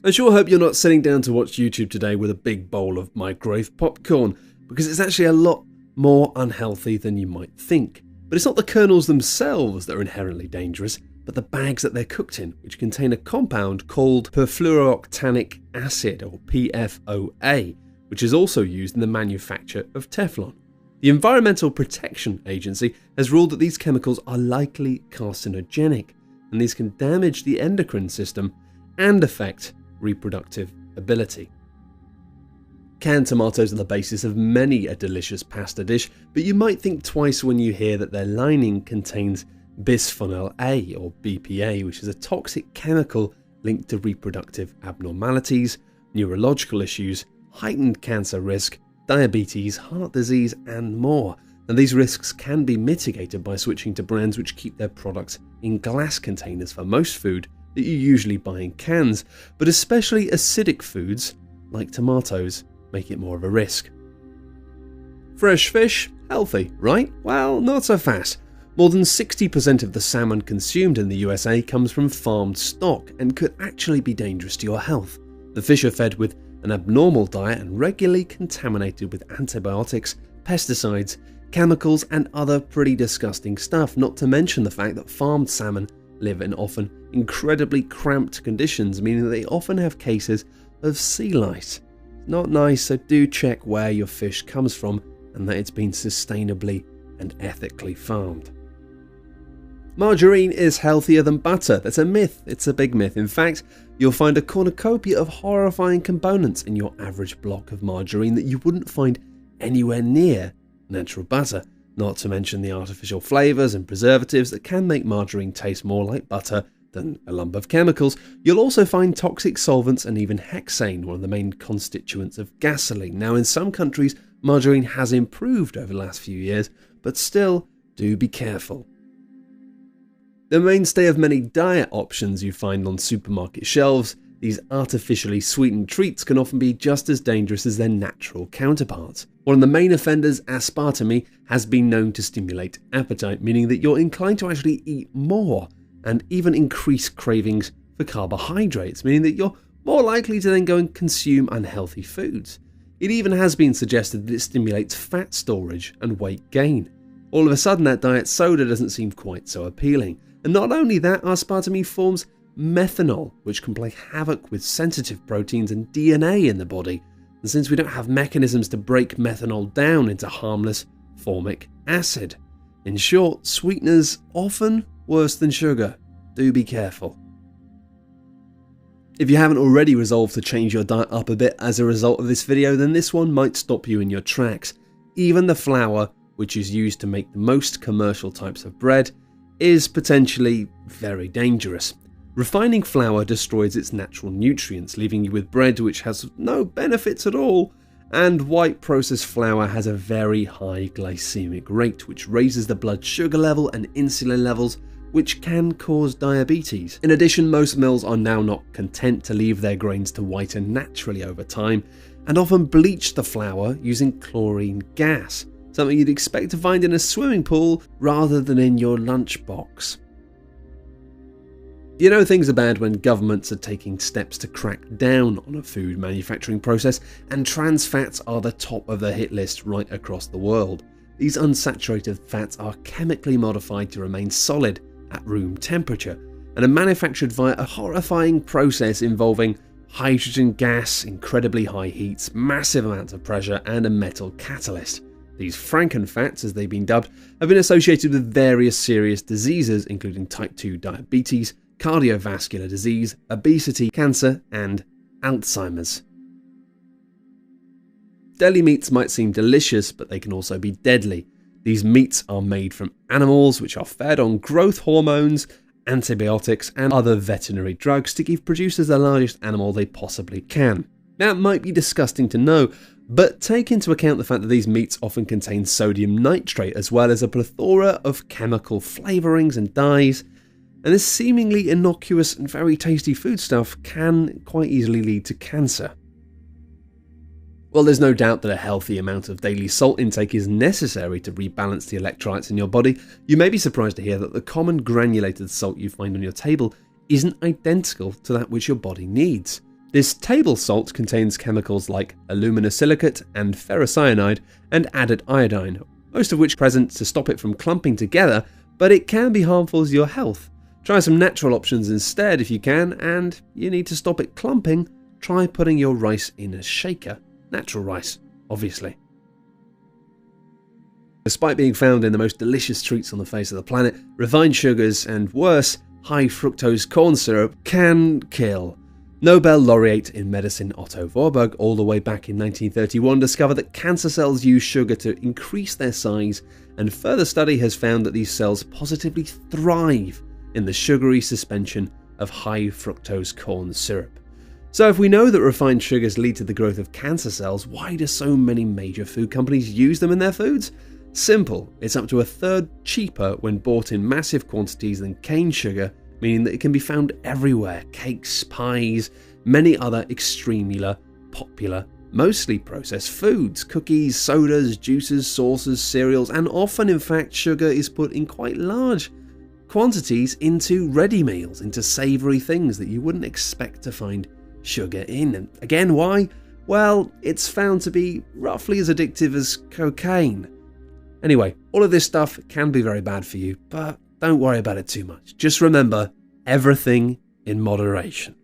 I sure hope you're not sitting down to watch YouTube today with a big bowl of microwave popcorn, because it's actually a lot more unhealthy than you might think. But it's not the kernels themselves that are inherently dangerous, but the bags that they're cooked in, which contain a compound called perfluorooctanic acid, or PFOA, which is also used in the manufacture of Teflon. The Environmental Protection Agency has ruled that these chemicals are likely carcinogenic, and these can damage the endocrine system and affect reproductive ability. Canned tomatoes are the basis of many a delicious pasta dish, but you might think twice when you hear that their lining contains bisphenol A, or BPA, which is a toxic chemical linked to reproductive abnormalities, neurological issues, heightened cancer risk, diabetes, heart disease, and more. And these risks can be mitigated by switching to brands which keep their products in glass containers for most food that you usually buy in cans, but especially acidic foods like tomatoes make it more of a risk. Fresh fish, healthy, right? Well, not so fast. More than 60% of the salmon consumed in the USA comes from farmed stock and could actually be dangerous to your health. The fish are fed with an abnormal diet and regularly contaminated with antibiotics, pesticides, chemicals, and other pretty disgusting stuff, not to mention the fact that farmed salmon live in often incredibly cramped conditions, meaning that they often have cases of sea lice. Not nice, so do check where your fish comes from and that it's been sustainably and ethically farmed. Margarine is healthier than butter. That's a myth. It's a big myth. In fact, you'll find a cornucopia of horrifying components in your average block of margarine that you wouldn't find anywhere near natural butter, not to mention the artificial flavours and preservatives that can make margarine taste more like butter than a lump of chemicals. You'll also find toxic solvents and even hexane, one of the main constituents of gasoline. Now, in some countries, margarine has improved over the last few years, but still, do be careful. The mainstay of many diet options you find on supermarket shelves, these artificially sweetened treats can often be just as dangerous as their natural counterparts. One of the main offenders, aspartame, has been known to stimulate appetite, meaning that you're inclined to actually eat more and even increase cravings for carbohydrates, meaning that you're more likely to then go and consume unhealthy foods. It even has been suggested that it stimulates fat storage and weight gain. All of a sudden, that diet soda doesn't seem quite so appealing. And not only that, aspartame forms methanol, which can play havoc with sensitive proteins and DNA in the body. And since we don't have mechanisms to break methanol down into harmless formic acid. In short, sweeteners often worse than sugar. Do be careful. If you haven't already resolved to change your diet up a bit as a result of this video, then this one might stop you in your tracks. Even the flour, which is used to make the most commercial types of bread, is potentially very dangerous. Refining flour destroys its natural nutrients, leaving you with bread which has no benefits at all, and white processed flour has a very high glycemic rate, which raises the blood sugar level and insulin levels, which can cause diabetes. In addition, most mills are now not content to leave their grains to whiten naturally over time, and often bleach the flour using chlorine gas, something you'd expect to find in a swimming pool rather than in your lunchbox. You know things are bad when governments are taking steps to crack down on a food manufacturing process, and trans fats are the top of the hit list right across the world. These unsaturated fats are chemically modified to remain solid at room temperature and are manufactured via a horrifying process involving hydrogen gas, incredibly high heats, massive amounts of pressure, and a metal catalyst. These frankenfats, as they've been dubbed, have been associated with various serious diseases, including type 2 diabetes, cardiovascular disease, obesity, cancer, and Alzheimer's. Deli meats might seem delicious, but they can also be deadly. These meats are made from animals which are fed on growth hormones, antibiotics, and other veterinary drugs to give producers the largest animal they possibly can. Now, it might be disgusting to know, but take into account the fact that these meats often contain sodium nitrate as well as a plethora of chemical flavourings and dyes, and this seemingly innocuous and very tasty foodstuff can quite easily lead to cancer. While there's no doubt that a healthy amount of daily salt intake is necessary to rebalance the electrolytes in your body, you may be surprised to hear that the common granulated salt you find on your table isn't identical to that which your body needs. This table salt contains chemicals like aluminosilicate and ferrocyanide and added iodine, most of which are present to stop it from clumping together, but it can be harmful to your health. Try some natural options instead if you can, and you need to stop it clumping, try putting your rice in a shaker. Natural rice, obviously. Despite being found in the most delicious treats on the face of the planet, refined sugars and worse, high fructose corn syrup can kill. Nobel laureate in medicine Otto Warburg, all the way back in 1931, discovered that cancer cells use sugar to increase their size, and further study has found that these cells positively thrive in the sugary suspension of high fructose corn syrup. So if we know that refined sugars lead to the growth of cancer cells, why do so many major food companies use them in their foods? Simple, it's up to a third cheaper when bought in massive quantities than cane sugar, meaning that it can be found everywhere: cakes, pies, many other extremely popular, mostly processed foods, cookies, sodas, juices, sauces, cereals, and often in fact sugar is put in quite large quantities into ready meals, into savoury things that you wouldn't expect to find sugar in. And again, why? Well, it's found to be roughly as addictive as cocaine. Anyway, all of this stuff can be very bad for you, but don't worry about it too much. Just remember, everything in moderation.